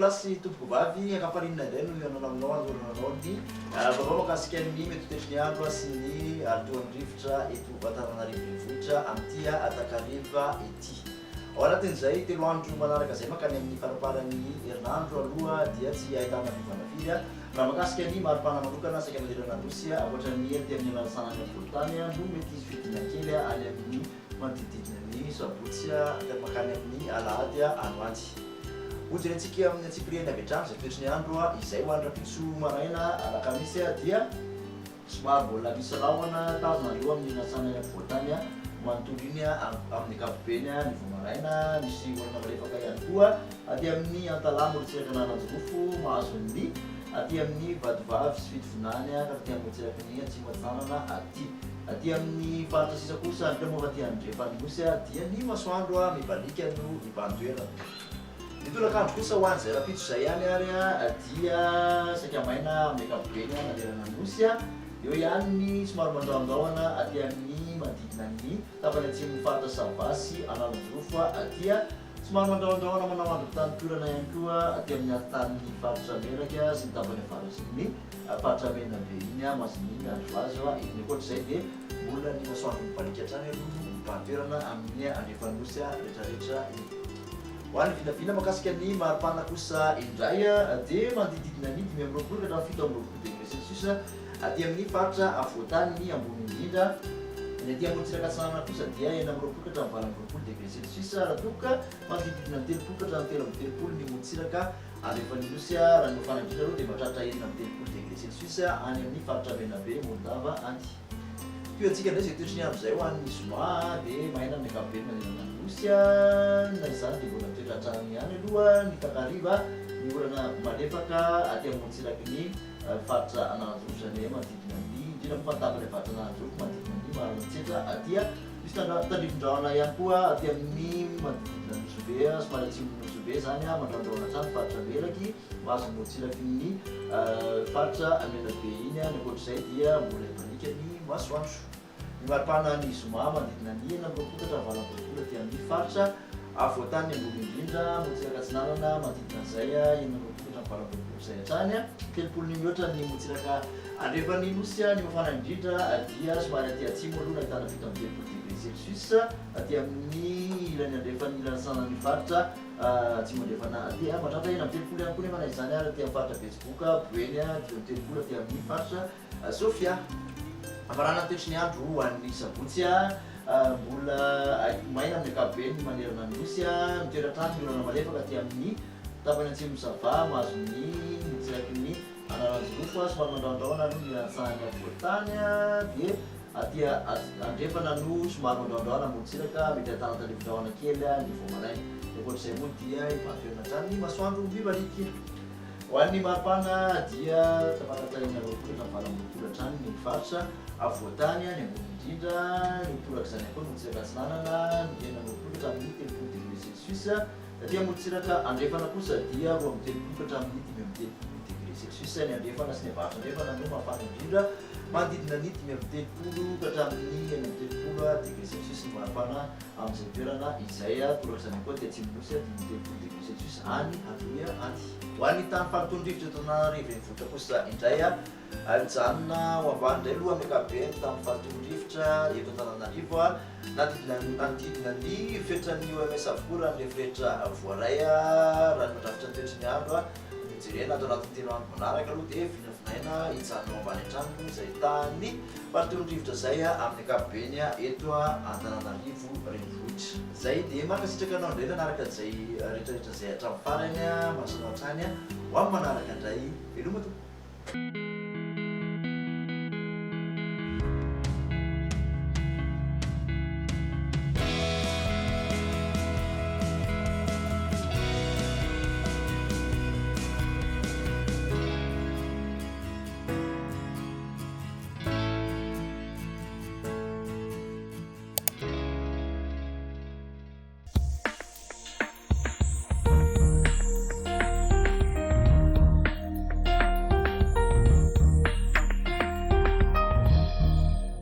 klasy tompoko vavy akaparinina indray no ianao anoranao ny vaovao makasika ny metotetry ny andro sy ny alohan'ny-drivotra eto Antananarivo renivohitra amin'ity Atakariva ety. Ao anatin'izay 3 andro manaraka izay makany amin'ny faraparan'ny herinandro aloha dia tsy ahitana vivanafiry raha makasika ny maripana manokana saika manerana nosy ankoatran'ny ety amin'ny alasanany volotany no mety izy fidina kely any amin'ny manodididina ny sabotsy makany amin'ny alahady androany. Hojerentsika amin'ny antsipiriany avy hatrany izay toetriny andro izay ho andra-pitso maraina alakamisy dia somary mbola misy rahona tazona aloha amin'ny nasana volotany manontolo iny amin'ny ankapobeny ny vomaraina misy olona malefaka ihany koa aty amin'ny antalamo rotsiraka nananjorofo mahazo ny aty amin'ny vadivavy sy fitovonany ka ty amin'ny rotsiraka ny atsimatsanana aty amin'ny faritra sisa kosa ny moa ty andrefanosy dia ny masoandro mibalika no mibantoerana. Ny tolakandro kosa ho an'izay rapitso izay ihany ary dia saika maina amin'ny ankapobeny manerana nosy eo ihany ny somary mandaondaona aty amin'ny manodidina ny tapany atsimo faritra Savasy Analanjorofo dia somary mandaondaona manao andro tanitorana ihany koa aty amin'ny antan'ny faritra Meraka sy ny tapany faritra ny faritra Menabe iny masin'iny andro azo iny ankoatr'izay dia mbola ny masoandro mibalika hatrany aloha mibantoerana amin'ny andrefanosy rehetrarehetra iny. Ho an'ny vinavina makasika ny maripana kosa indray dia manodididina ny 5 ka 7 degré celsius aty amin'ny faritra avoatany ny ambony indrindra. Ny aty ambony tsiraka-tsanana kosa dia 9 ka 20 degré celsius raha toka manodididina 3 ka 13 ny motsiraka andrefanosy raha ny mafana indrindra aloha dia mahatratra 13 degré celsius any amin'ny faritra Menabe Moldava any. Io antsika indray izay toetriny andro izay ho an'ny zoma dia maina amin'ny ankapobeny manerana nosy na izany dia mbola mitoetra hatrany ihany aloha ny Takariva ny orana malefaka aty amin'ny motsiraky ny faritra Analanjorofo izany hoe manodidina ny indrindra mifantapana faritra Analanjorofo manodidina ny Maroantsetra dia misy tandrivon-drahona ihany koa aty amin'ny manodididina Nosobe somary atsimon'ny Nosobe izany mandraondraona hatrany faritra Melaky mahazo motsiraky ny faritra Menabe iny ankoatr'izay dia mbola hibalika ny masoandro. Ny maripana ny zoma manodidina ny 9 ka 20 aty amin'ny faritra avoatany ambony indrindra motsiraka atsinanana manodidina izay 9 ka 20 izay hatrany 30 mihoatra ny motsiraka andrefany nosy ny mafana indrindra dia somary aty atsimo aloha nahitana 17 degré celsius aty amin'ny ilany andrefany ilany sanan'ny faritra atsimo andrefana aty mahatratra 30 ihany koa nefa na izany ary aty amin'ny faritra Betsiboka Boeny 30 aty amin'ny faritra Sofia. Amarana ny toetriny andro ho an'ny sabotsy mbola maina amin'ny ankapobeny manerana nosy mitoetra hatrany ny orana malefaka aty amin'ny tapany atsimo Sava mahazo ny motsiraky ny Analanjorofo somary mandraondraona aloha ny antsanany avoatany dia aty andrefana no somary mandraondraona motsiraka mety ahitana tandrivon-drahona kely ny vomaraina. Ankoatr'izay moa dia hibantoerana hatrany ny masoandro mibaliky. Ho an'ny maripana dia tapatatariana 20 ka 20 hatrany ny faritra avoatany ny ambony indrindra ny toraka izany koa motsiraka atsinanana ny 9 ka 30 degré celsius aty motsiraka andrefana kosa dia 30 ka 30 degré celsius ny andrefana sy ny avaratra andrefana no mafana indrindra manodidina ny 30 ka 30 degré celsius ny maripana amin'izay toerana izay toraka izany koa dia atsimonosy 30 degré celsius any aloha any. Ho an'ny tany fagnotondrivotra eto Antananarivo renivohitra kosa indray mijanona ho ambany indray aloha amin'ny ankapobeny tamin'ny fagnotondrivotra eto Antananarivo nanodidina ny fetrany OMS avokoa raha ny rehefirehetra voaray raha ny mandrafitra ny toetriny andro jerena atao anatin'ny 3 andro manaraka aloha dia vinavinaina hijanona ambany an-trano izay tany fagnotondrivotra izay amin'ny ankapobeny eto Antananarivo renivohitra. Zay dia mankasitraka anao indray nanaraka izay rehetrarehetra izay hatramin'ny farany mahasoa hatrany ho amin'ny manaraka indray veloma tompoko.